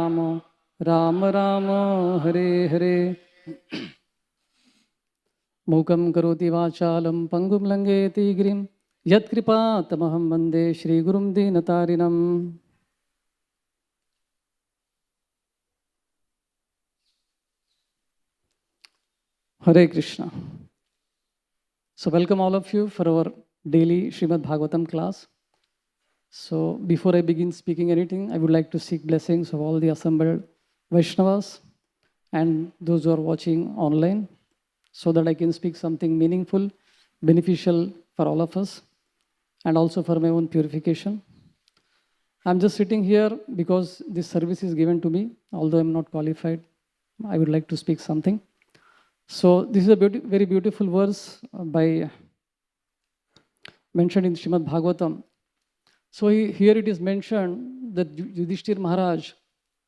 Rama, Rama Rama, Hare Hare. Mukam karoti vachalam pangum langeti grim yat kripa tamaham vande Shri Gurum Dinatarinam. Hare Krishna. So welcome all of you for our daily Srimad Bhagavatam class. So before I begin speaking anything, I would like to seek blessings of all the assembled Vaishnavas and those who are watching online, so that I can speak something meaningful, beneficial for all of us, and also for my own purification. I'm just sitting here because this service is given to me. Although I'm not qualified, I would like to speak something. So this is a very beautiful verse mentioned in Srimad Bhagavatam. So here it is mentioned that Yudhishthir Maharaj,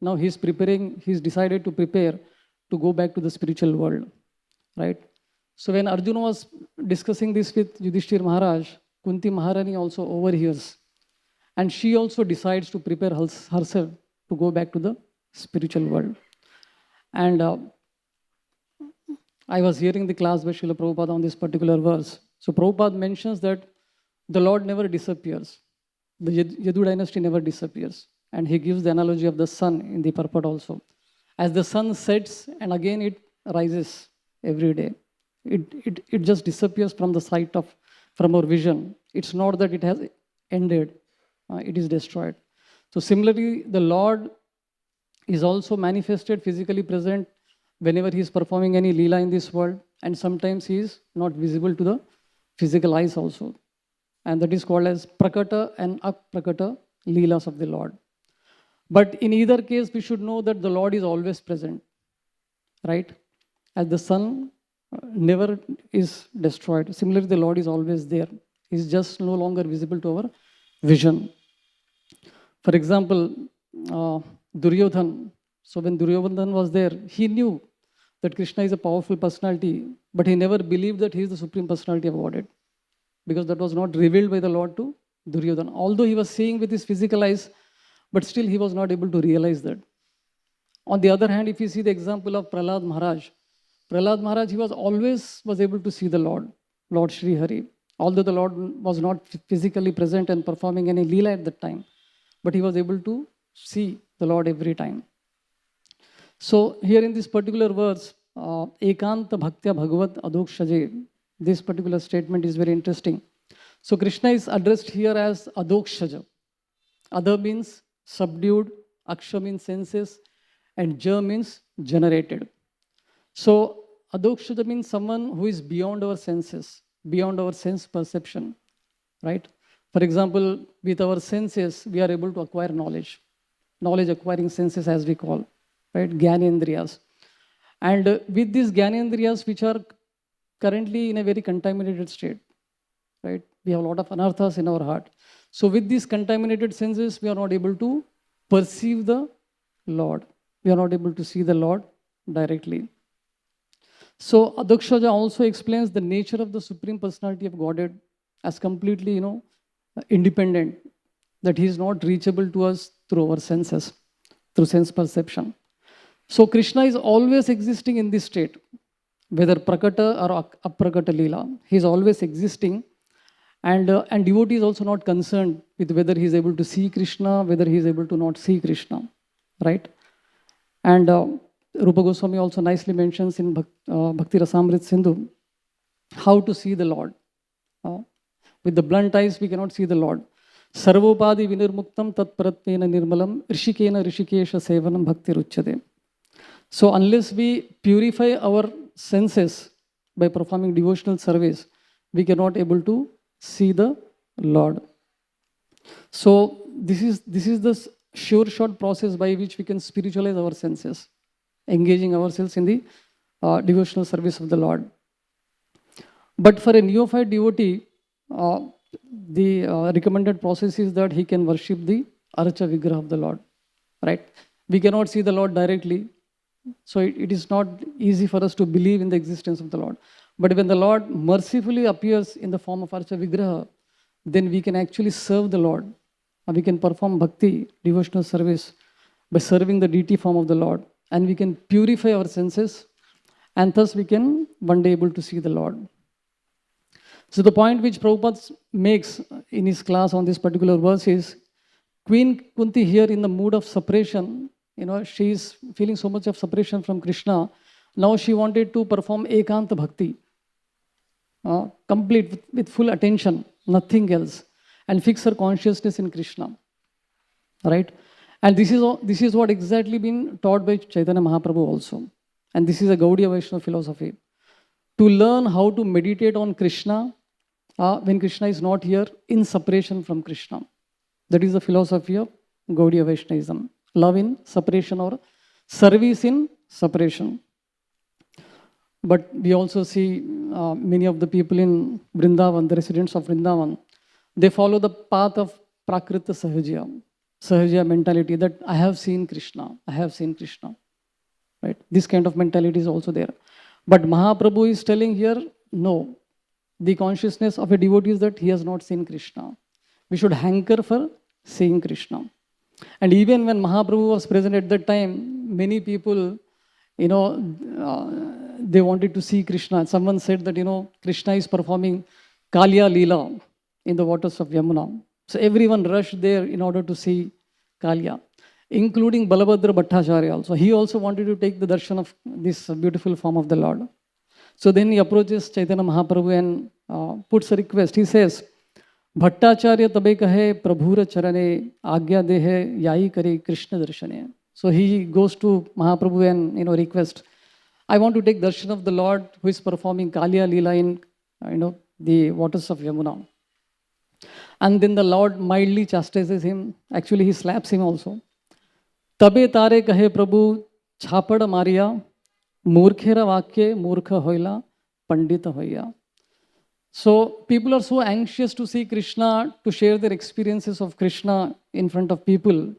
now he's decided to prepare to go back to the spiritual world, right? So when Arjuna was discussing this with Yudhishthir Maharaj, Kunti Maharani also overhears. And she also decides to prepare herself to go back to the spiritual world. And I was hearing the class by Srila Prabhupada on this particular verse. So Prabhupada mentions that the Lord never disappears. The Yadu dynasty never disappears. And he gives the analogy of the sun in the purport also. As the sun sets and again it rises every day. It just disappears from the sight from our vision. It's not that it has ended. It is destroyed. So similarly, the Lord is also manifested, physically present whenever he is performing any leela in this world. And sometimes he is not visible to the physical eyes also. And that is called as prakata and aprakata leelas of the Lord. But in either case, we should know that the Lord is always present, right? As the sun never is destroyed. Similarly, the Lord is always there. He's just no longer visible to our vision. For example, Duryodhan. So when Duryodhan was there, he knew that Krishna is a powerful personality, but he never believed that he is the supreme personality of Godhead, because that was not revealed by the Lord to Duryodhan. Although he was seeing with his physical eyes, but still he was not able to realize that. On the other hand, if you see the example of Prahlad Maharaj, he was always able to see the Lord Sri Hari. Although the Lord was not physically present and performing any leela at that time, but he was able to see the Lord every time. So here in this particular verse, Ekanta Bhaktya Bhagavat Adokshaje, this particular statement is very interesting. So Krishna is addressed here as Adokshaja. Ada means subdued, Aksha means senses, and Ja means generated. So Adokshaja means someone who is beyond our senses, beyond our sense perception, right? For example, with our senses, we are able to acquire knowledge acquiring senses as we call, right? Gyanendriyas. And with these Gyanendriyas, which are currently in a very contaminated state, right? We have a lot of anarthas in our heart. So with these contaminated senses, we are not able to perceive the Lord. We are not able to see the Lord directly. So Adokshaja also explains the nature of the Supreme Personality of Godhead as completely, independent, that he is not reachable to us through our senses, through sense perception. So Krishna is always existing in this state, whether prakata or aprakata leela. He is always existing, and devotee is also not concerned with whether he is able to see Krishna, whether he is able to not see Krishna, right? And Rupa Goswami also nicely mentions in Bhakti Rasamrit Sindhu how to see the Lord. With the blunt eyes, we cannot see the Lord. Sarvopadi vinirmuktam tat paratmena nirmalam rishikena rishikesha sevanam bhakti ruchyate. So unless we purify our senses by performing devotional service, we cannot able to see the Lord. So this is the sure short process by which we can spiritualize our senses, engaging ourselves in the devotional service of the Lord. But for a neophyte devotee, the recommended process is that he can worship the Archa Vigraha of the Lord, right? We cannot see the Lord directly, so it is not easy for us to believe in the existence of the Lord. But when the Lord mercifully appears in the form of Archa Vigraha, then we can actually serve the Lord. We can perform bhakti, devotional service by serving the deity form of the Lord. And we can purify our senses, and thus we can one day able to see the Lord. So the point which Prabhupada makes in his class on this particular verse is, Queen Kunti here in the mood of separation, she is feeling so much of separation from Krishna. Now she wanted to perform Ekanta Bhakti, complete with full attention, nothing else, and fix her consciousness in Krishna. Right? And this is what exactly been taught by Chaitanya Mahaprabhu also. And this is a Gaudiya Vaishnava philosophy. To learn how to meditate on Krishna when Krishna is not here, in separation from Krishna. That is the philosophy of Gaudiya Vaishnavism. Love in separation or service in separation. But we also see many of the people in Vrindavan, the residents of Vrindavan, they follow the path of Prakrita Sahajya mentality, that I have seen Krishna, right? This kind of mentality is also there. But Mahaprabhu is telling here, no, the consciousness of a devotee is that he has not seen Krishna. We should hanker for seeing Krishna. And even when Mahaprabhu was present at that time, many people, they wanted to see Krishna. Someone said that, Krishna is performing Kalya Leela in the waters of Yamuna. So everyone rushed there in order to see Kalya, including Balabhadra Bhattacharya also. He also wanted to take the darshan of this beautiful form of the Lord. So then he approaches Chaitanya Mahaprabhu and puts a request. He says, Bhattacharya tabe kahe prabhura charane agya dehe yai kare Krishna darshane. So he goes to Mahaprabhu and request, I want to take darshan of the Lord who is performing Kalya Leela in the waters of Yamuna. And then the Lord mildly chastises him. Actually, he slaps him also. Tabe tare kahe Prabhu chhapada mariya murkhera vakye murkha hoila pandita hoya. So people are so anxious to see Krishna, to share their experiences of Krishna in front of people.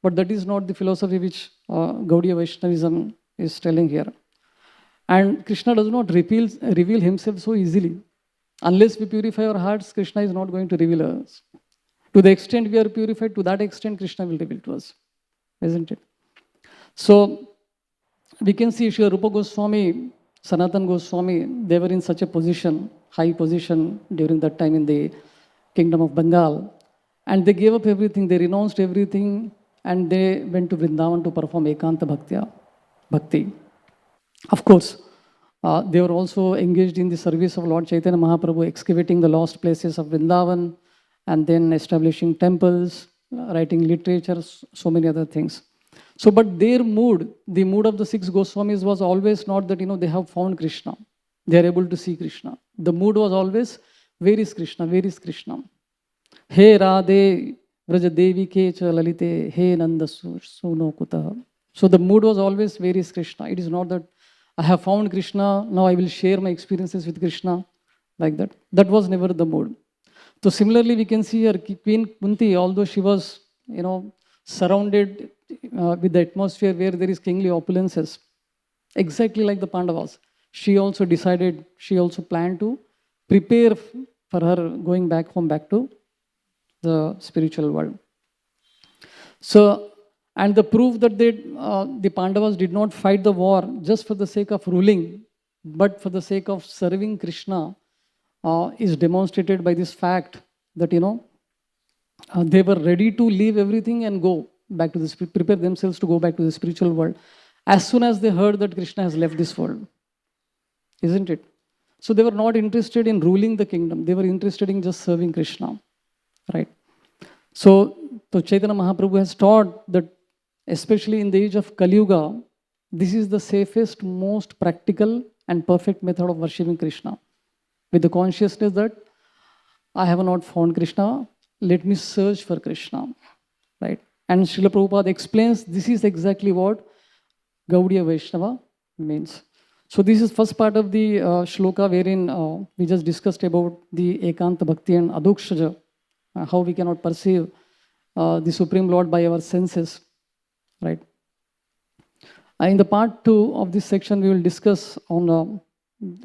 But that is not the philosophy which Gaudiya Vaishnavism is telling here. And Krishna does not reveal himself so easily. Unless we purify our hearts, Krishna is not going to reveal us. To the extent we are purified, to that extent Krishna will reveal to us. Isn't it? So we can see Srila Rupa Goswami, Sanatan Goswami, they were in such a position, high position during that time in the kingdom of Bengal. And they gave up everything, they renounced everything, and they went to Vrindavan to perform Ekanta Bhakti. Of course, they were also engaged in the service of Lord Chaitanya Mahaprabhu, excavating the lost places of Vrindavan, and then establishing temples, writing literature, so many other things. So, but their mood, the mood of the 6 Goswamis was always not that, they have found Krishna. They are able to see Krishna. The mood was always, where is Krishna? Where is Krishna? He Radhe, Vraja Devi Ke Cha Lalite, He Nanda Suno Kuta. So the mood was always, where is Krishna? It is not that I have found Krishna, now I will share my experiences with Krishna, like that. That was never the mood. So similarly, we can see here Queen Kunti, although she was, surrounded with the atmosphere where there is kingly opulences, exactly like the Pandavas, she also planned to prepare for her going back home, back to the spiritual world. So, and the proof that the Pandavas did not fight the war just for the sake of ruling, but for the sake of serving Krishna, is demonstrated by this fact that, they were ready to leave everything and go back to prepare themselves to go back to the spiritual world as soon as they heard that Krishna has left this world. Isn't it? So they were not interested in ruling the kingdom. They were interested in just serving Krishna. Right? So Chaitanya Mahaprabhu has taught that, especially in the age of Kali Yuga, this is the safest, most practical and perfect method of worshipping Krishna. With the consciousness that I have not found Krishna, let me search for Krishna. Right? And Srila Prabhupada explains this is exactly what Gaudiya Vaishnava means. So this is first part of the shloka wherein we just discussed about the Ekanta Bhakti and Adokshaja, how we cannot perceive the Supreme Lord by our senses. Right? In the part 2 of this section, we will discuss on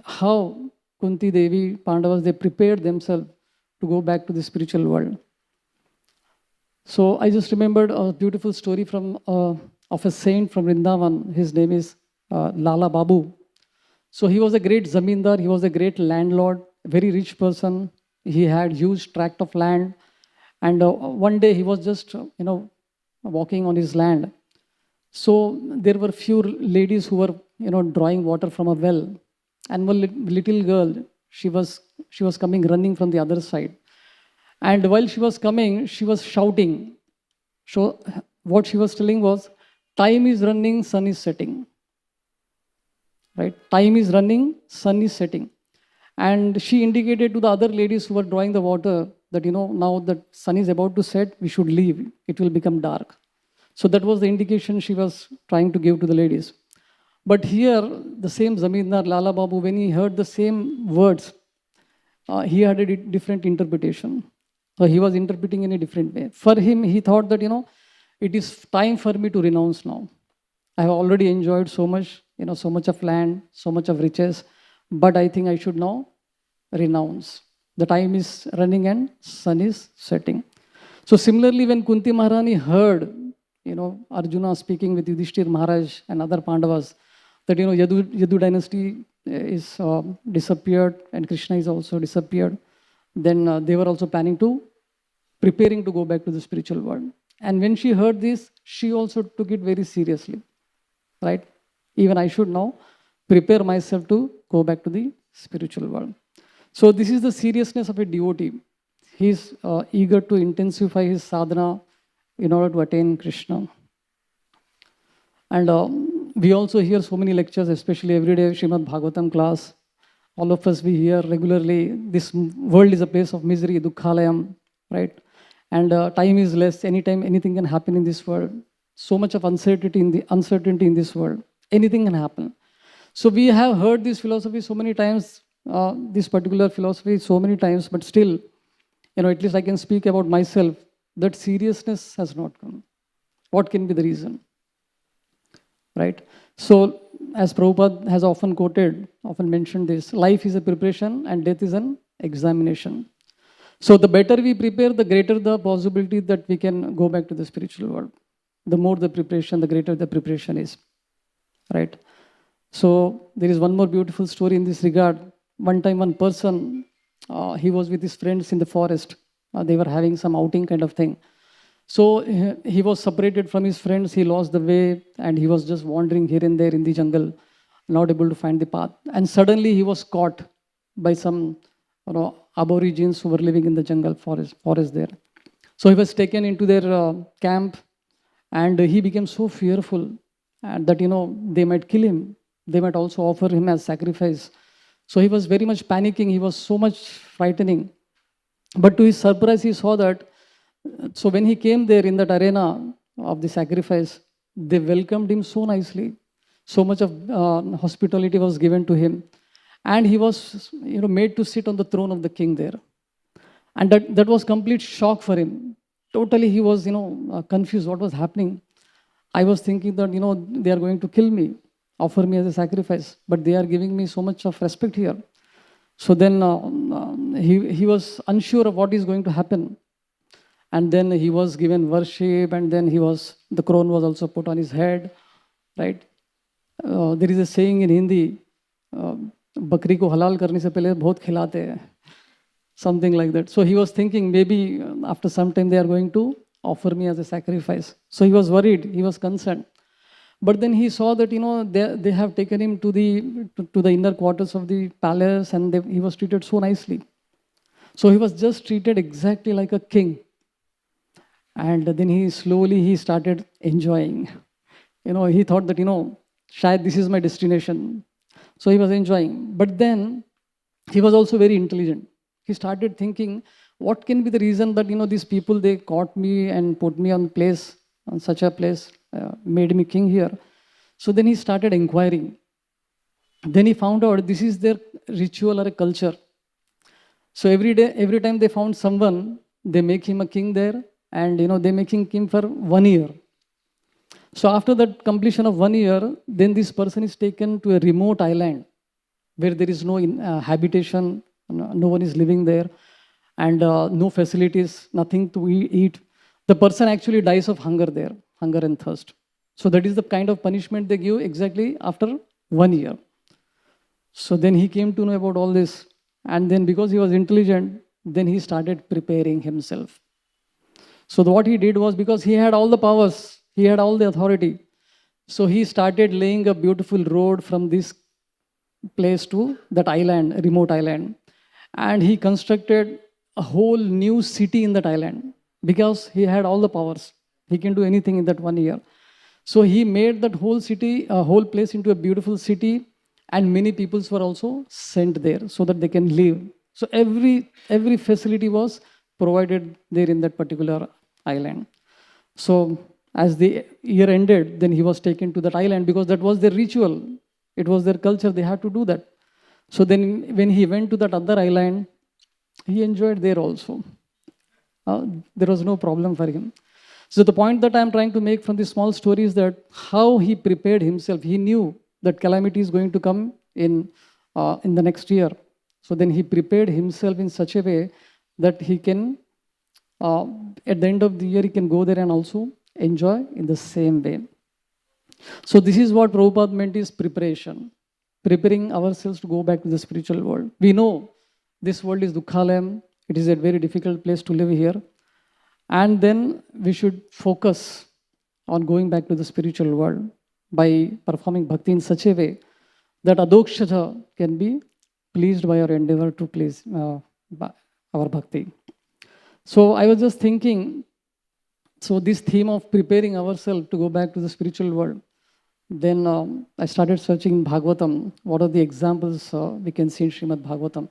how Kunti Devi, Pandavas, they prepared themselves to go back to the spiritual world. So I just remembered a beautiful story from of a saint from Vrindavan. His name is Lala Babu. So he was a great zamindar. He was a great landlord, very rich person. He had huge tract of land, and one day he was just walking on his land. So there were few ladies who were drawing water from a well, and one little girl, she was coming running from the other side, and while she was coming, she was shouting. So what she was telling was, "Time is running, sun is setting." Right? Time is running, sun is setting. And she indicated to the other ladies who were drawing the water that, now that sun is about to set, we should leave. It will become dark. So that was the indication she was trying to give to the ladies. But here, the same Zamindar, Lala Babu, when he heard the same words, he had a different interpretation. So he was interpreting in a different way. For him, he thought that, it is time for me to renounce now. I have already enjoyed so much, so much of land, so much of riches, but I think I should now renounce. The time is running and sun is setting. So similarly, when Kunti Maharani heard, Arjuna speaking with Yudhishthir Maharaj and other Pandavas, that, Yadu dynasty is disappeared and Krishna is also disappeared, then they were also preparing to go back to the spiritual world. And when she heard this, she also took it very seriously, right? Even I should now prepare myself to go back to the spiritual world. So this is the seriousness of a devotee. He is eager to intensify his sadhana in order to attain Krishna. And we also hear so many lectures, especially every day Srimad Bhagavatam class. All of us, we hear regularly, this world is a place of misery, dukkhalayam, right? And time is less. Anytime, anything can happen in this world. So much of uncertainty in this world. Anything can happen. So we have heard this philosophy so many times, this particular philosophy so many times, but still, at least I can speak about myself, that seriousness has not come. What can be the reason? Right? So, as Prabhupada has often mentioned this, life is a preparation and death is an examination. So the better we prepare, the greater the possibility that we can go back to the spiritual world. The more the preparation, the greater the preparation is. Right? So there is one more beautiful story in this regard. One time one person, he was with his friends in the forest. They were having some outing kind of thing. So he was separated from his friends. He lost the way and he was just wandering here and there in the jungle, not able to find the path. And suddenly he was caught by some aborigines who were living in the jungle forest there. So he was taken into their camp and he became so fearful and that, they might kill him. They might also offer him as sacrifice. So he was very much panicking. He was so much frightening. But to his surprise, he saw that. So when he came there in that arena of the sacrifice, they welcomed him so nicely. So much of hospitality was given to him. And he was made to sit on the throne of the king there. And that was complete shock for him. Totally he was confused what was happening. I was thinking that they are going to kill me, offer me as a sacrifice, but they are giving me so much of respect here. So then he was unsure of what is going to happen. And then he was given worship, and then the crown was also put on his head, right? There is a saying in Hindi, बकरी को हलाल करने से पहले बहुत खिलाते हैं, something like that. So he was thinking maybe after some time they are going to offer me as a sacrifice. So he was worried, he was concerned. But then he saw that they have taken him to the inner quarters of the palace, and he was treated so nicely. So he was just treated exactly like a king. And then he slowly started enjoying. He thought that shayad this is my destination. So he was enjoying. But then he was also very intelligent. He started thinking, what can be the reason that these people, they caught me and put me on such a place, made me king here. So then he started inquiring. Then he found out this is their ritual or a culture. So every time they found someone, they make him a king there, and they make him king for 1 year. So after that completion of 1 year, then this person is taken to a remote island where there is no habitation, no one is living there, and no facilities, nothing to eat. the person actually dies of hunger there, hunger and thirst. So that is the kind of punishment they give exactly after 1 year. So then he came to know about all this. And then because he was intelligent, then he started preparing himself. So what he did was, because he had all the powers, he had all the authority. So he started laying a beautiful road from this place to that island, a remote island. And he constructed a whole new city in that island because he had all the powers. He can do anything in that 1 year. So he made that whole city, a whole place into a beautiful city, and many peoples were also sent there so that they can live. So every facility was provided there in that particular island. So as the year ended, then he was taken to that island because that was their ritual. It was their culture. They had to do that. So then when he went to that other island, he enjoyed there also. There was no problem for him. So the point that I'm trying to make from this small story is that how he prepared himself. He knew that calamity is going to come in the next year. So then he prepared himself in such a way that he can, at the end of the year, he can go there and also enjoy in the same way. So this is what Prabhupada meant is preparation. Preparing ourselves to go back to the spiritual world. We know this world is Dukkhalayam. It is a very difficult place to live here. And then we should focus on going back to the spiritual world by performing bhakti in such a way that Adokshata can be pleased by our endeavor to please our bhakti. So I was just thinking, so this theme of preparing ourselves to go back to the spiritual world, then I started searching in Bhagavatam. What are the examples we can see in Srimad Bhagavatam?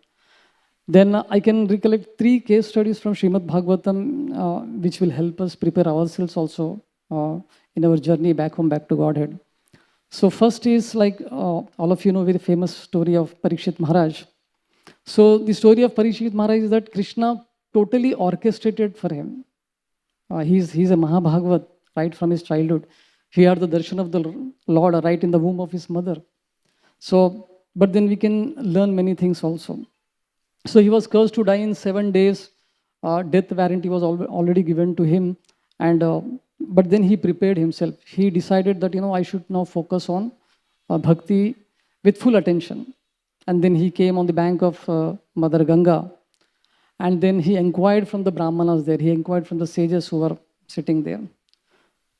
Then I can recollect 3 case studies from Srimad Bhagavatam which will help us prepare ourselves also in our journey back home, back to Godhead. So first is like all of you know very famous story of Parikshit Maharaj. So the story of Parikshit Maharaj is that Krishna totally orchestrated for him. He's a Mahabhagavat right from his childhood. He had the darshan of the Lord right in the womb of his mother. So, but then we can learn many things also. So he was cursed to die in 7 days. Death warranty was already given to him. And but then he prepared himself. He decided that, I should now focus on bhakti with full attention. And then he came on the bank of Mother Ganga. And then he inquired from the Brahmanas there. He inquired from the sages who were sitting there.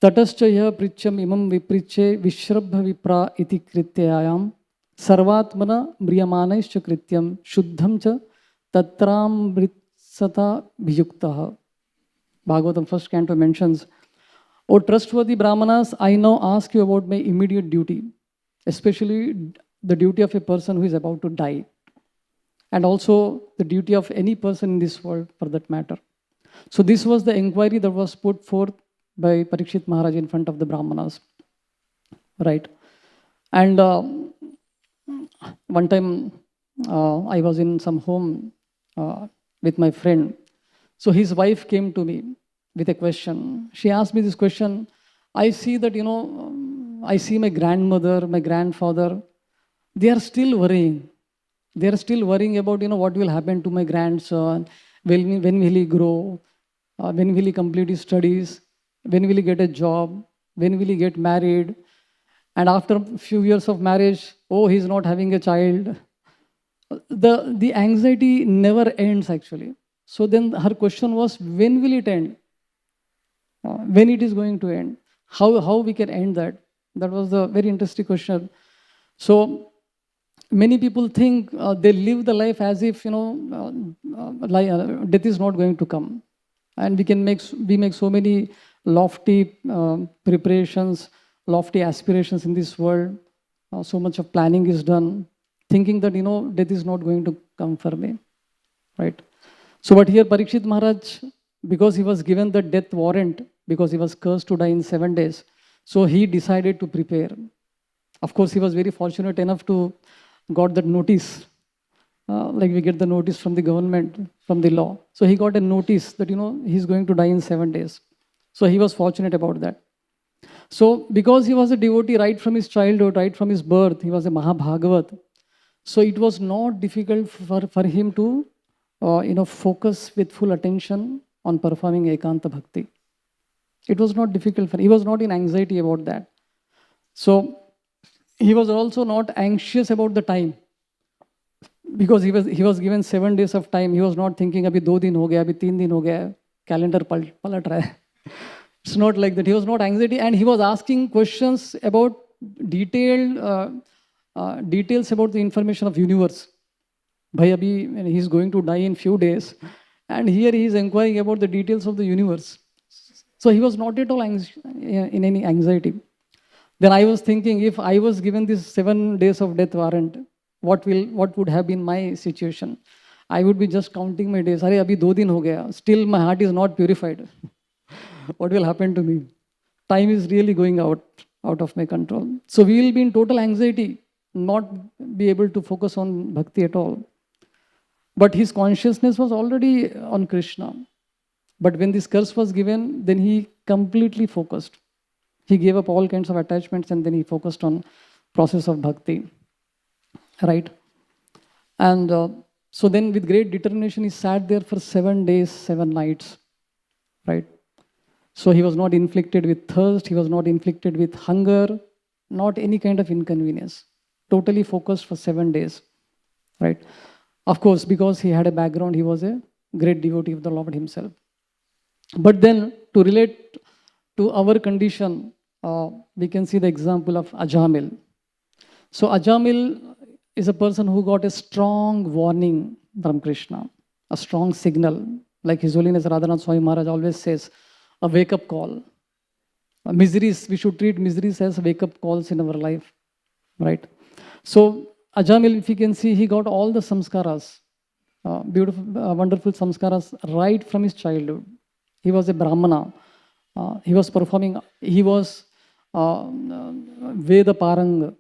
Tatascha pricham imam vipriche vishrabha vipra iti krityayam sarvatmana mriyamanaischa krityam shuddham cha tatramritsata bhiyuktaha. Bhagavatam first canto mentions, O trustworthy Brahmanas, I now ask you about my immediate duty, especially the duty of a person who is about to die, and also the duty of any person in this world for that matter. So this was the inquiry that was put forth by Parikshit Maharaj in front of the Brahmanas. Right. And one time I was in some home with my friend. So his wife came to me with a question. She asked me this question. I see that, I see my grandmother, my grandfather, they are still worrying. They are still worrying about, what will happen to my grandson, when will he grow, when will he complete his studies, when will he get a job, when will he get married, and after a few years of marriage, oh, he's not having a child. The anxiety never ends actually. So then her question was, when will it end? When it is going to end? How we can end that? That was the very interesting question. So many people think they live the life as if death is not going to come, and we make so many lofty preparations, lofty aspirations in this world. So much of planning is done, thinking that death is not going to come for me, right? So, but here Parikshit Maharaj, because he was given the death warrant, because he was cursed to die in 7 days, so he decided to prepare. Of course, he was very fortunate enough to got that notice, like we get the notice from the government, from the law. So he got a notice that, he's going to die in 7 days. So he was fortunate about that. So because he was a devotee right from his childhood, right from his birth, he was a Mahabhagavat. So it was not difficult for him to, focus with full attention on performing Ekanta Bhakti. It was not difficult for him. He was not in anxiety about that. So he was also not anxious about the time, because he was given 7 days of time. He was not thinking abhi 2 दिन हो गया, abhi 3 दिन हो गया, calendar palat raha hai. It's not like that. He was not anxiety, and he was asking questions about details about the information of universe. Bhai abhi he is going to die in few days, and here he is inquiring about the details of the universe. So he was not at all in any anxiety. Then I was thinking, if I was given this 7 days of death warrant, what would have been my situation? I would be just counting my days. Arey abhi 2 दिन हो गया. Still my heart is not purified. What will happen to me? Time is really going out of my control. So we will be in total anxiety, not be able to focus on bhakti at all. But his consciousness was already on Krishna. But when this curse was given, then he completely focused. He gave up all kinds of attachments, and then he focused on process of bhakti. Right? And so then with great determination, he sat there for 7 days, 7 nights. Right? So he was not inflicted with thirst, he was not inflicted with hunger, not any kind of inconvenience. Totally focused for 7 days. Right? Of course, because he had a background, he was a great devotee of the Lord himself. But then, to relate to our condition, we can see the example of Ajamil. So Ajamil is a person who got a strong warning from Krishna, a strong signal, like His Holiness Radhanath Swami Maharaj always says, a wake-up call. Miseries, we should treat miseries as wake-up calls in our life, right? So Ajamil, if you can see, he got all the samskaras, beautiful, wonderful samskaras right from his childhood. He was a Brahmana. He was performing, he was Veda Parang.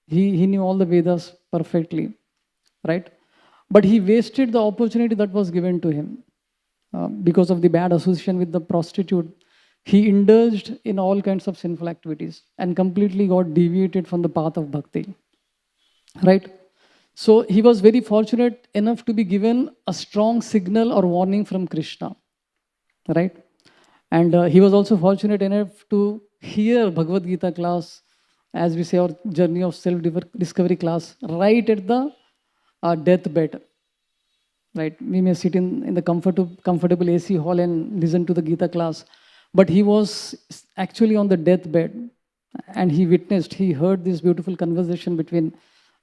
He knew all the Vedas perfectly, right? But he wasted the opportunity that was given to him because of the bad association with the prostitute. He indulged in all kinds of sinful activities and completely got deviated from the path of bhakti, right? So he was very fortunate enough to be given a strong signal or warning from Krishna, right? And he was also fortunate enough to hear Bhagavad Gita class, as we say, our journey of self-discovery class, right at the deathbed. Right? We may sit in the comfortable AC hall and listen to the Gita class, but he was actually on the deathbed, and he heard this beautiful conversation between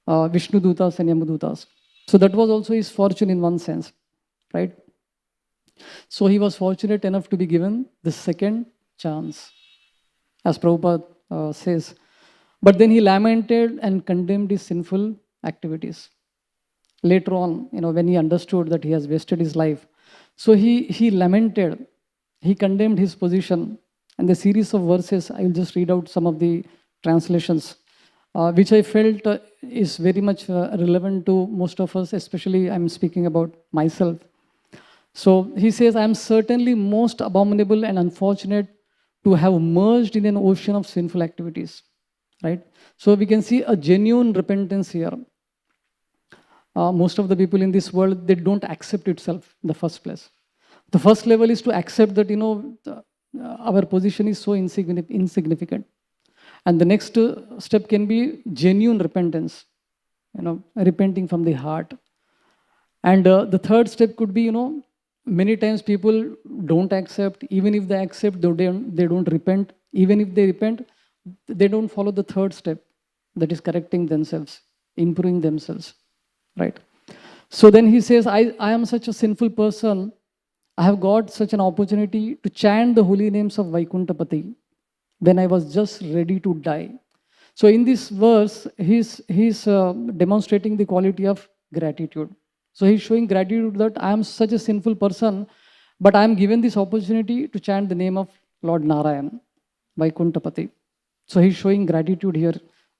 Vishnu Dutas and Yamadutas. So that was also his fortune in one sense, right? So he was fortunate enough to be given the second chance, as Prabhupada says. But then he lamented and condemned his sinful activities. Later on, when he understood that he has wasted his life, so he lamented, he condemned his position. And the series of verses, I will just read out some of the translations, which I felt is very much relevant to most of us, especially I'm speaking about myself. So he says, I am certainly most abominable and unfortunate to have merged in an ocean of sinful activities. Right? So we can see a genuine repentance here. Most of the people in this world, they don't accept itself in the first place. The first level is to accept that, our position is so insignificant. And the next step can be genuine repentance, repenting from the heart. And the third step could be, many times people don't accept. Even if they accept, they don't repent. Even if they repent, they don't follow the third step, that is correcting themselves, improving themselves. Right? So then he says, I am such a sinful person. I have got such an opportunity to chant the holy names of Vaikuntapati when I was just ready to die. So in this verse, he's demonstrating the quality of gratitude. So he's showing gratitude that I am such a sinful person, but I am given this opportunity to chant the name of Lord Narayan, Vaikuntapati. So he's showing gratitude here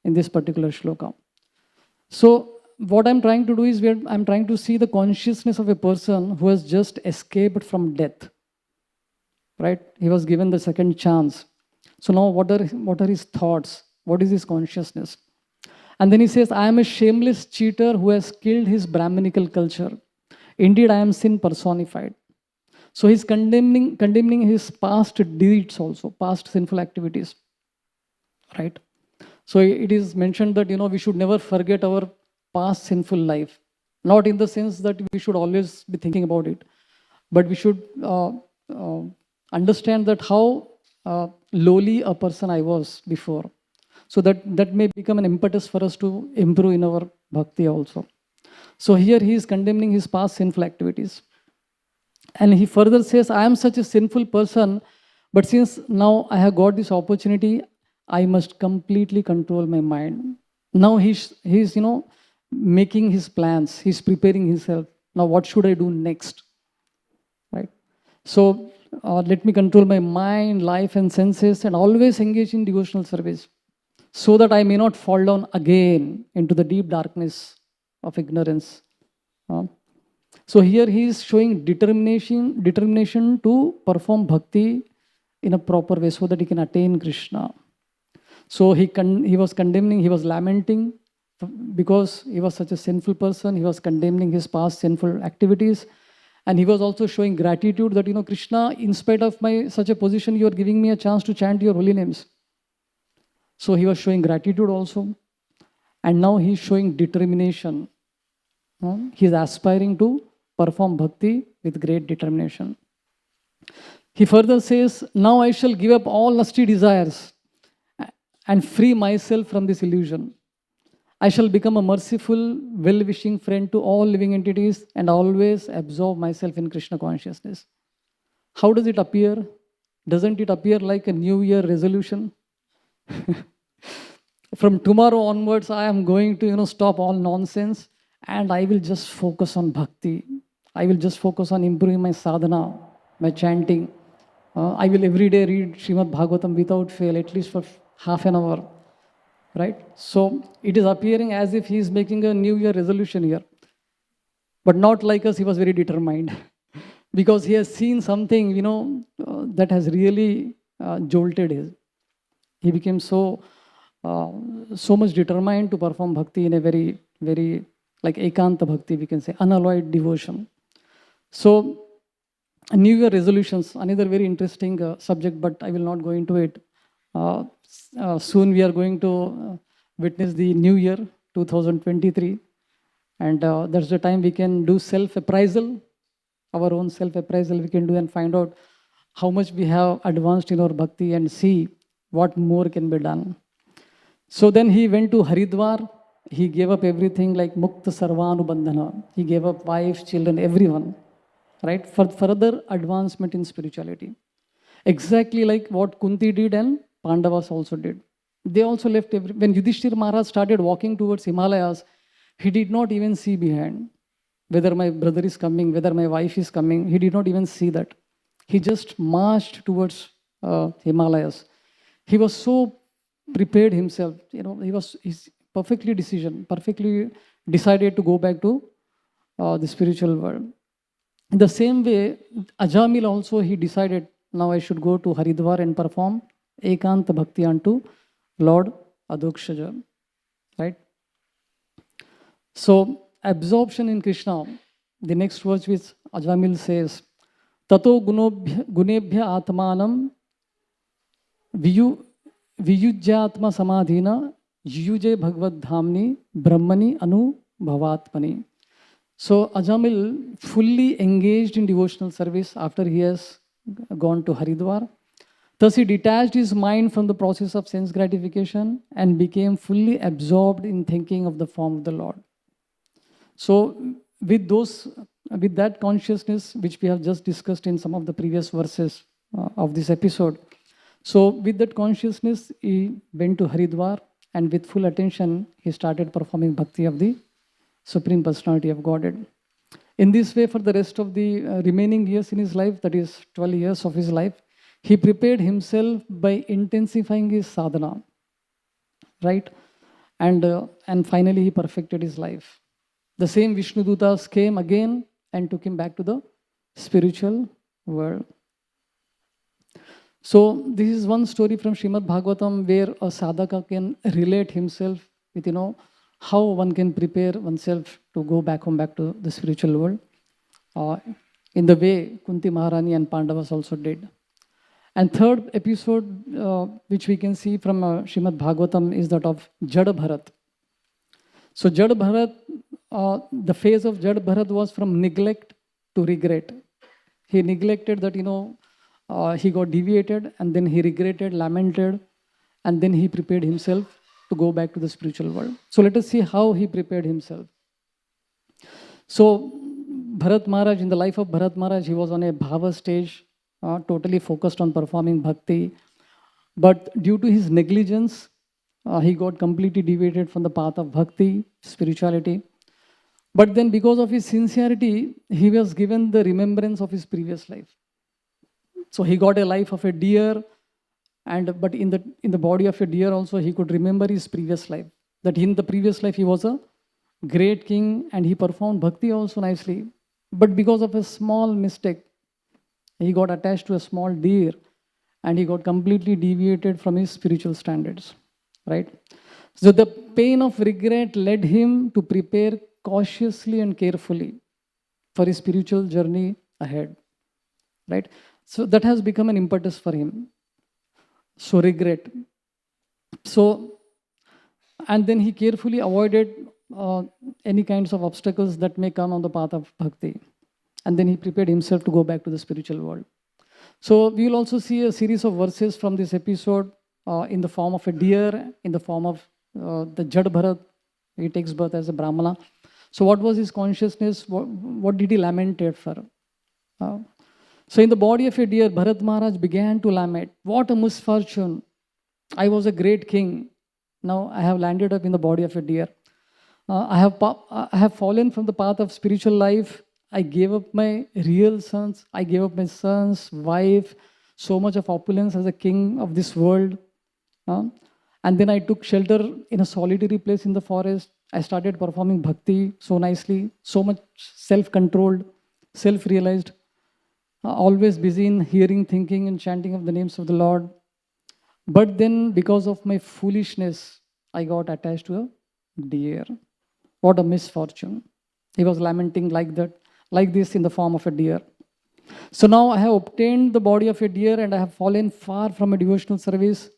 in this particular shloka. So what I'm trying to do is I'm trying to see the consciousness of a person who has just escaped from death. Right? He was given the second chance. So now what are his thoughts? What is his consciousness? And then he says, I am a shameless cheater who has killed his Brahminical culture. Indeed, I am sin personified. So he's condemning his past deeds also, past sinful activities, right? So it is mentioned that, we should never forget our past sinful life. Not in the sense that we should always be thinking about it, but we should uh, understand that how lowly a person I was before. So that may become an impetus for us to improve in our bhakti also. So here he is condemning his past sinful activities. And he further says, I am such a sinful person, but since now I have got this opportunity, I must completely control my mind. Now he's making his plans. He's preparing himself. Now what should I do next? Right? So let me control my mind, life and senses, and always engage in devotional service, so that I may not fall down again into the deep darkness of ignorance. So here he is showing determination to perform bhakti in a proper way so that he can attain Krishna. So he was condemning, he was lamenting because he was such a sinful person. He was condemning his past sinful activities. And he was also showing gratitude that, Krishna, in spite of my such a position, you are giving me a chance to chant your holy names. So he was showing gratitude also. And now he is showing determination. He is aspiring to perform bhakti with great determination. He further says, now I shall give up all lusty desires and free myself from this illusion. I shall become a merciful, well-wishing friend to all living entities and always absorb myself in Krishna consciousness. How does it appear? Doesn't it appear like a New Year resolution? From tomorrow onwards, I am going to, stop all nonsense and I will just focus on bhakti. I will just focus on improving my sadhana, my chanting. I will every day read Srimad Bhagavatam without fail, at least for half an hour. Right? So it is appearing as if he is making a New Year resolution here. But not like us, he was very determined. Because he has seen something, that has really jolted him. He became so much determined to perform bhakti in a very, very, like ekanta bhakti, we can say, unalloyed devotion. So New Year resolutions, another very interesting subject, but I will not go into it. Soon we are going to witness the New Year 2023, and that's the time we can do self-appraisal, our own self-appraisal we can do and find out how much we have advanced in our bhakti and see what more can be done. So then he went to Haridwar. He gave up everything like Mukta Sarvanubandhana. He gave up wife, children, everyone, right, for further advancement in spirituality. Exactly like what Kunti did and Pandavas also did. They also left when Yudhishthira Maharaj started walking towards Himalayas, he did not even see behind whether my brother is coming, whether my wife is coming. He did not even see that. He just marched towards Himalayas. He was so prepared himself. He's perfectly decided to go back to the spiritual world. In the same way, Ajamil also, he decided, now I should go to Haridwar and perform Ekanta Bhakti unto Lord Adokshaja. Right? So, absorption in Krishna, the next verse which Ajamil says, Tato gunebhya atmanam viyujyatma samadhina yuje bhagavad dhamni brahmani anu bhavatmani. So Ajamil fully engaged in devotional service after he has gone to Haridwar. Thus he detached his mind from the process of sense gratification and became fully absorbed in thinking of the form of the Lord. So with that consciousness, which we have just discussed in some of the previous verses of this episode, so with that consciousness, he went to Haridwar and with full attention, he started performing bhakti of the Supreme Personality of Godhead. In this way, for the rest of the remaining years in his life, that is 12 years of his life, he prepared himself by intensifying his sadhana, right? And finally, he perfected his life. The same Vishnu Dutas came again and took him back to the spiritual world. So this is one story from Srimad Bhagavatam where a sadhaka can relate himself with, how one can prepare oneself to go back home, back to the spiritual world. in the way Kunti Maharani and Pandavas also did. And third episode, which we can see from Srimad Bhagavatam, is that of Jada Bharat. So Jada Bharat, the phase of Jada Bharat was from neglect to regret. He neglected that, he got deviated, and then he regretted, lamented, and then he prepared himself to go back to the spiritual world. So let us see how he prepared himself. So Bharat Maharaj, in the life of Bharat Maharaj, he was on a bhava stage, totally focused on performing bhakti. But due to his negligence, he got completely deviated from the path of bhakti, spirituality. But then because of his sincerity, he was given the remembrance of his previous life. So he got a life of a deer, but in the body of a deer also he could remember his previous life. That in the previous life he was a great king and he performed bhakti also nicely. But because of a small mistake, he got attached to a small deer and he got completely deviated from his spiritual standards. Right? So the pain of regret led him to prepare cautiously and carefully for his spiritual journey ahead. Right? So that has become an impetus for him. So regret. So, and then he carefully avoided any kinds of obstacles that may come on the path of bhakti. And then he prepared himself to go back to the spiritual world. So we will also see a series of verses from this episode in the form of a deer, in the form of the Jad Bharat. He takes birth as a Brahmana. So what was his consciousness? What did he lament for? So in the body of a deer, Bharat Maharaj began to lament. What a misfortune. I was a great king. Now I have landed up in the body of a deer. I have fallen from the path of spiritual life. I gave up my real sons. I gave up my sons, wife, so much of opulence as a king of this world. And then I took shelter in a solitary place in the forest. I started performing bhakti so nicely, so much self-controlled, self-realized, always busy in hearing, thinking, and chanting of the names of the Lord. But then, because of my foolishness, I got attached to a deer. What a misfortune. He was lamenting like that, like this in the form of a deer. So now I have obtained the body of a deer and I have fallen far from a devotional service.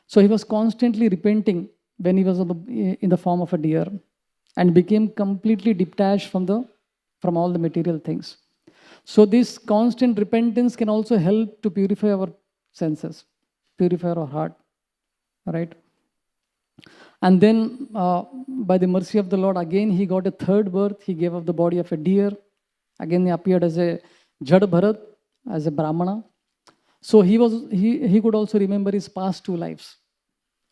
So he was constantly repenting when he was in the form of a deer and became completely detached from all the material things. So this constant repentance can also help to purify our senses, purify our heart, right? And then by the mercy of the Lord, again he got a third birth. He gave up the body of a deer. Again he appeared as a Jad Bharat, as a Brahmana. So he could also remember his past two lives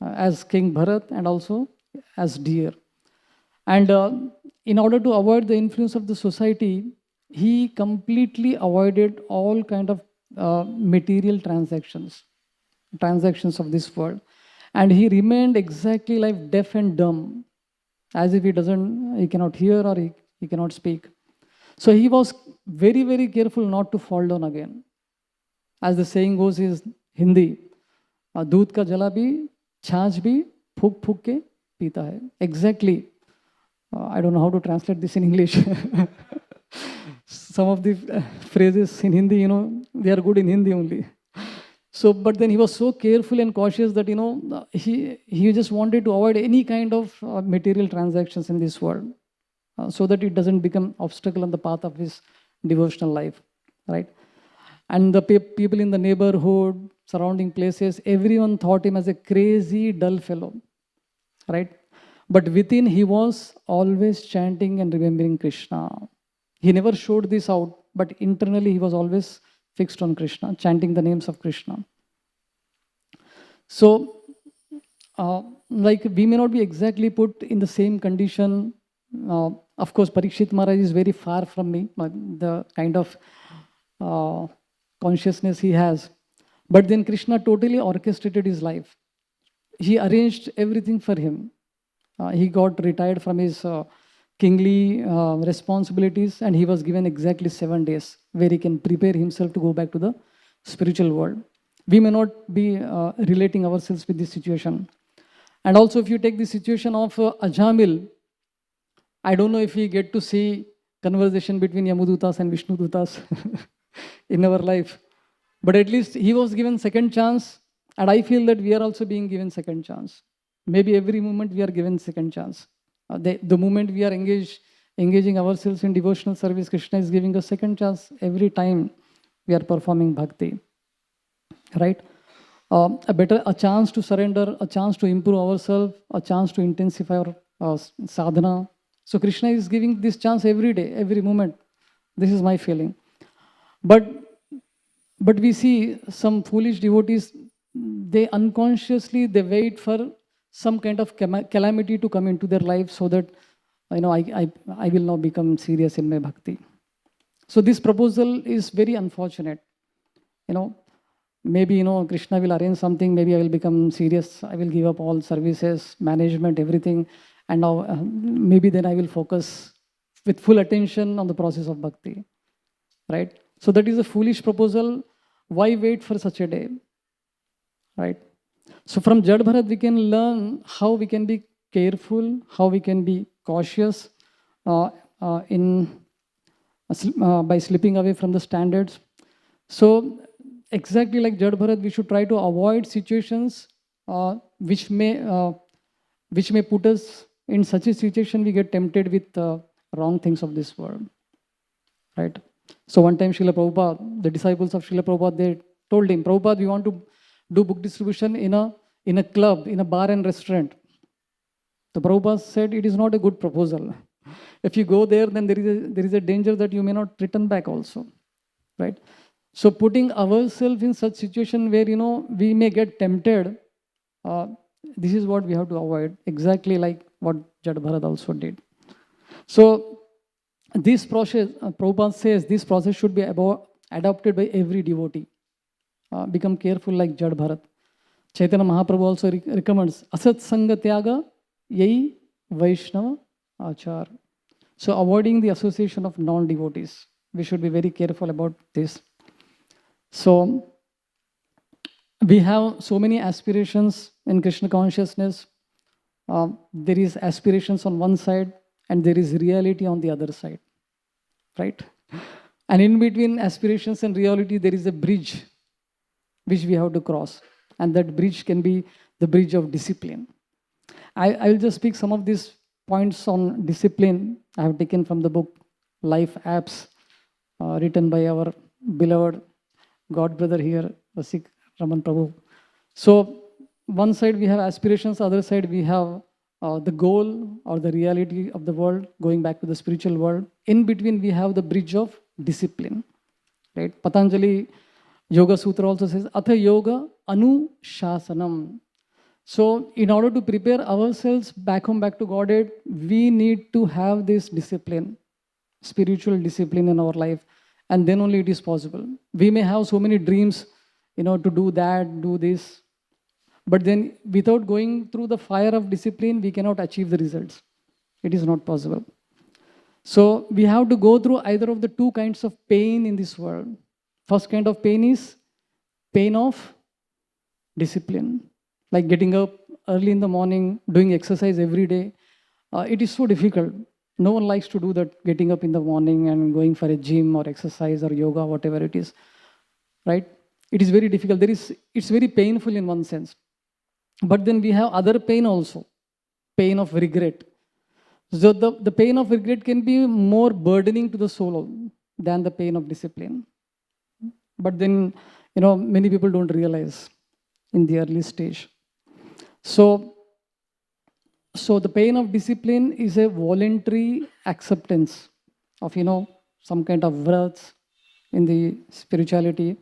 as King Bharat and also as deer. And in order to avoid the influence of the society, he completely avoided all kind of material transactions of this world. And he remained exactly like deaf and dumb, as if he cannot hear or he cannot speak. So he was very, very careful not to fall down again. As the saying goes in Hindi, दूध का जला भी, छाछ भी, फूक फूक के पीता है. Exactly. I don't know how to translate this in English. Some of the phrases in Hindi, they are good in Hindi only. So, but then he was so careful and cautious that, he just wanted to avoid any kind of material transactions in this world so that it doesn't become obstacle on the path of his devotional life, right? And the people in the neighborhood, surrounding places, everyone thought him as a crazy, dull fellow, right? But within, he was always chanting and remembering Krishna. He never showed this out, but internally he was always fixed on Krishna, chanting the names of Krishna. So, we may not be exactly put in the same condition. Of course, Parikshit Maharaj is very far from me, the kind of consciousness he has. But then Krishna totally orchestrated his life. He arranged everything for him. He got retired from his kingly responsibilities and he was given exactly 7 days where he can prepare himself to go back to the spiritual world. We may not be relating ourselves with this situation. And also if you take the situation of Ajamil, I don't know if we get to see conversation between Yamudutas and Vishnudutas in our life. But at least he was given second chance, and I feel that we are also being given second chance. Maybe every moment we are given second chance. The moment we are engaging ourselves in devotional service, Krishna is giving us second chance every time we are performing bhakti, right? A chance to surrender, a chance to improve ourselves, a chance to intensify our sadhana. So Krishna is giving this chance every day, every moment. This is my feeling. But we see some foolish devotees, they unconsciously, they wait for some kind of calamity to come into their life so that, I will now become serious in my bhakti. So this proposal is very unfortunate. Maybe, Krishna will arrange something, maybe I will become serious, I will give up all services, management, everything, and now maybe then I will focus with full attention on the process of bhakti, right? So that is a foolish proposal. Why wait for such a day, right? So from Jad Bharat, we can learn how we can be careful, how we can be cautious by slipping away from the standards. So exactly like Jad Bharat, we should try to avoid situations which may put us in such a situation we get tempted with wrong things of this world, right? So one time Srila Prabhupada, the disciples of Srila Prabhupada, they told him, Prabhupada, we want to do book distribution in a club, in a bar and restaurant. The Prabhupada said, it is not a good proposal. If you go there, then there is a danger that you may not return back also, right? So putting ourselves in such situation where, we may get tempted, this is what we have to avoid, exactly like what Jad Bharat also did. So this process, Prabhupada says, this process should be adopted by every devotee. Become careful like Jad Bharat. Chaitanya Mahaprabhu also recommends, Asat Sanga Tyaga Yai Vaishnava Achar. So avoiding the association of non-devotees. We should be very careful about this. So we have so many aspirations in Krishna consciousness. There is aspirations on one side and there is reality on the other side, right? And in between aspirations and reality, there is a bridge which we have to cross. And that bridge can be the bridge of discipline. I will just speak some of these points on discipline. I have taken from the book Life Apps, written by our beloved God brother here, Rasik Acharya Prabhu. So one side we have aspirations, other side we have the goal or the reality of the world, going back to the spiritual world. In between we have the bridge of discipline, right? Patanjali Yoga Sutra also says, Atha Yoga Anushasanam. So in order to prepare ourselves back to Godhead, we need to have this discipline, spiritual discipline in our life. And then only it is possible. We may have so many dreams, to do that, do this. But then without going through the fire of discipline, we cannot achieve the results. It is not possible. So we have to go through either of the two kinds of pain in this world. First kind of pain is pain of discipline. Like getting up early in the morning, doing exercise every day. It is so difficult. No one likes to do that, getting up in the morning and going for a gym or exercise or yoga, whatever it is, right? It is very difficult. It's very painful in one sense. But then we have other pain also, pain of regret. So the pain of regret can be more burdening to the soul than the pain of discipline. But then, many people don't realize in the early stage. So the pain of discipline is a voluntary acceptance of, some kind of vrats in the spirituality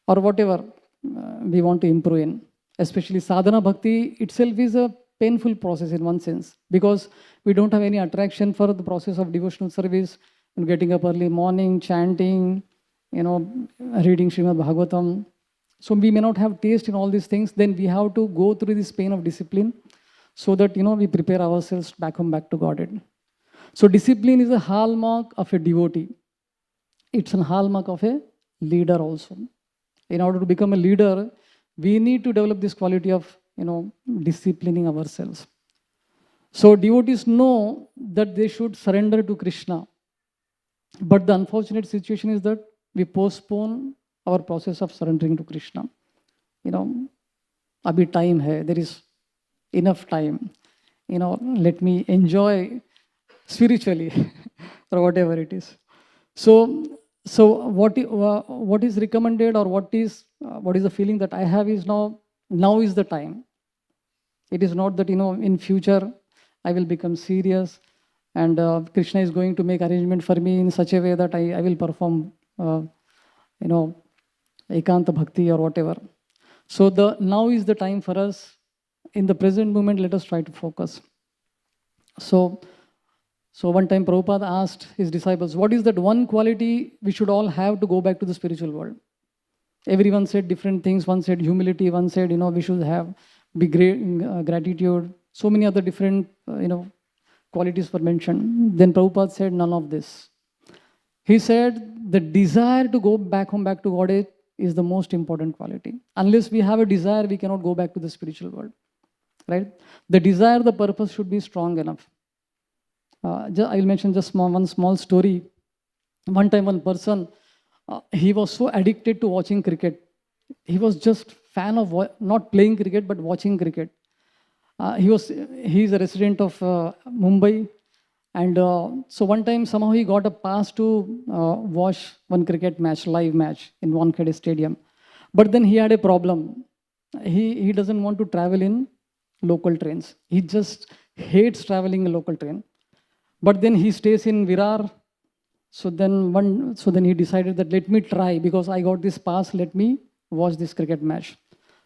or whatever we want to improve in. Especially sadhana bhakti itself is a painful process in one sense, because we don't have any attraction for the process of devotional service, and getting up early morning, chanting, reading Srimad Bhagavatam. So we may not have taste in all these things. Then we have to go through this pain of discipline so that, we prepare ourselves back to Godhead. So discipline is a hallmark of a devotee. It's a hallmark of a leader also. In order to become a leader, we need to develop this quality of, disciplining ourselves. So devotees know that they should surrender to Krishna. But the unfortunate situation is that we postpone our process of surrendering to Krishna. Abhi time hai, there is enough time. Let me enjoy spiritually or whatever it is. So what is recommended, or what is the feeling that I have is now is the time. It is not that in future I will become serious and Krishna is going to make arrangement for me in such a way that I will perform ekanta bhakti or whatever. So now is the time for us. In the present moment, let us try to focus. So one time Prabhupada asked his disciples, what is that one quality we should all have to go back to the spiritual world? Everyone said different things. One said humility, one said, we should have big gratitude. So many other different, qualities were mentioned. Then Prabhupada said none of this. He said the desire to go back home, back to God is the most important quality. Unless we have a desire, we cannot go back to the spiritual world. Right? The desire, the purpose should be strong enough. I'll mention just one small story. One time, one person, he was so addicted to watching cricket. He was just fan of not playing cricket, but watching cricket. He's a resident of Mumbai. And so one time, somehow he got a pass to watch one cricket match, live match in Wankhede Stadium. But then he had a problem. He doesn't want to travel in local trains. He just hates traveling in local train. But then he stays in Virar. So then he decided that let me try, because I got this pass, let me watch this cricket match.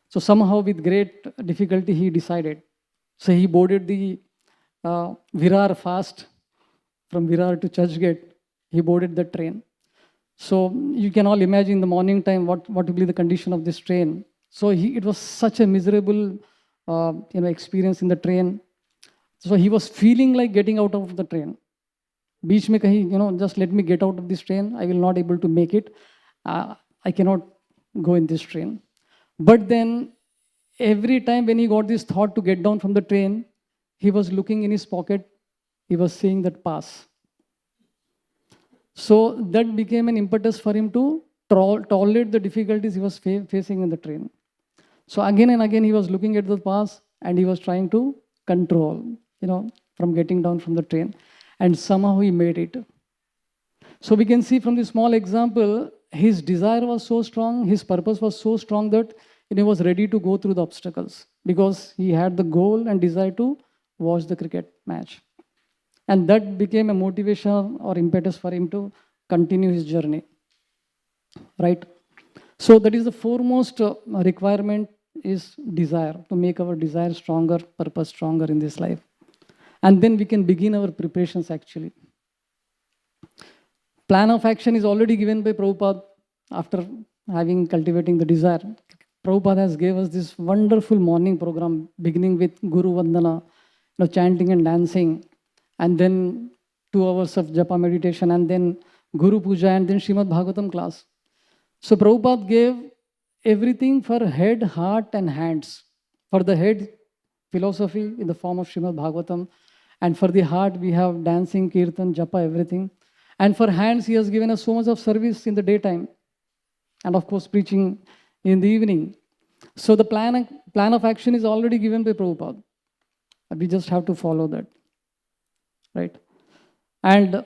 So somehow with great difficulty he decided. So he boarded the Virar fast. From Virar to Churchgate, he boarded the train. So you can all imagine the morning time what will be the condition of this train. So it was such a miserable experience in the train. So he was feeling like getting out of the train. Beach mein kahi, just let me get out of this train. I will not able to make it. I cannot go in this train. But then every time when he got this thought to get down from the train, he was looking in his pocket. He was seeing that pass. So that became an impetus for him to tolerate the difficulties he was facing in the train. So again and again he was looking at the pass and he was trying to control, from getting down from the train. And somehow he made it. So we can see from this small example, his desire was so strong, his purpose was so strong that he was ready to go through the obstacles because he had the goal and desire to watch the cricket match. And that became a motivation or impetus for him to continue his journey. Right? So that is the foremost requirement is desire, to make our desire stronger, purpose stronger in this life. And then we can begin our preparations actually. Plan of action is already given by Prabhupada after having cultivating the desire. Prabhupada has gave us this wonderful morning program beginning with Guru Vandana, chanting and dancing. And then 2 hours of japa meditation, and then Guru Puja, and then Srimad Bhagavatam class. So Prabhupada gave everything for head, heart, and hands. For the head, philosophy in the form of Srimad Bhagavatam. And for the heart, we have dancing, kirtan, japa, everything. And for hands, he has given us so much of service in the daytime. And of course, preaching in the evening. So the plan of action is already given by Prabhupada. We just have to follow that. Right? And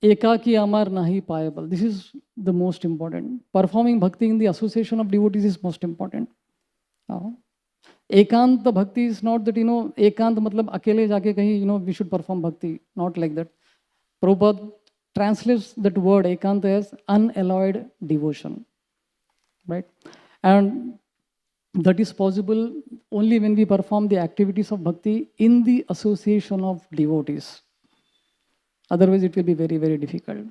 ekaki amar nahi payable. This is the most important. Performing bhakti in the association of devotees is most important. Ekanta bhakti is not that, ekant matlab akele jaake kahi, we should perform bhakti. Not like that. Prabhupada translates that word ekanta as unalloyed devotion. Right? And that is possible only when we perform the activities of bhakti in the association of devotees. Otherwise, it will be very, very difficult.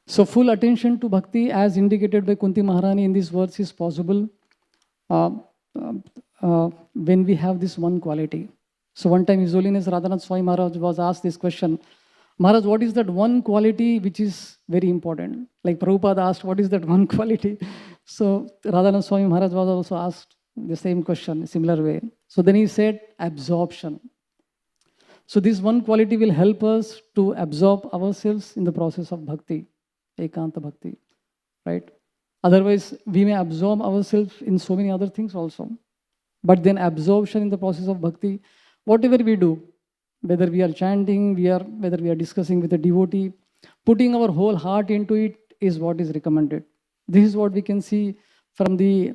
So, full attention to bhakti, as indicated by Kunti Maharani in this verse, is possible when we have this one quality. So, one time His Holiness Radhanath Swami Maharaj was asked this question, Maharaj, what is that one quality which is very important? Like Prabhupada asked, what is that one quality? So Radhanath Swami Maharaj was also asked the same question, similar way. So then he said, absorption. So this one quality will help us to absorb ourselves in the process of bhakti, ekanta bhakti, right? Otherwise, we may absorb ourselves in so many other things also. But then absorption in the process of bhakti, whatever we do, whether we are chanting, whether we are discussing with a devotee, putting our whole heart into it is what is recommended. This is what we can see from the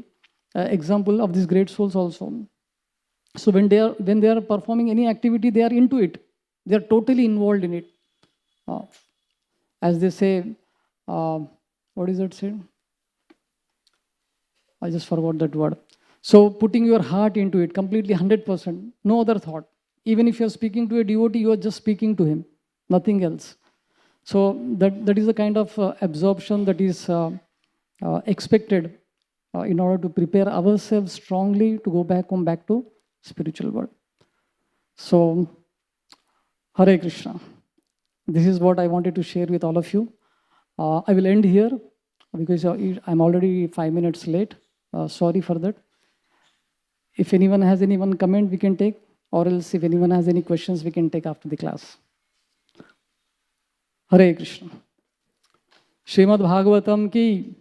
example of these great souls also. So when they are performing any activity, they are into it. They are totally involved in it. As they say, what is it said? I just forgot that word. So putting your heart into it completely 100%, no other thought. Even if you're speaking to a devotee, you are just speaking to him, nothing else. So that is the kind of absorption that is expected in order to prepare ourselves strongly to come back to spiritual world. So, Hare Krishna. This is what I wanted to share with all of you. I will end here because I'm already 5 minutes late. Sorry for that. If anyone has any one comment, we can take, or else if anyone has any questions, we can take after the class. Hare Krishna. Srimad Bhagavatam ki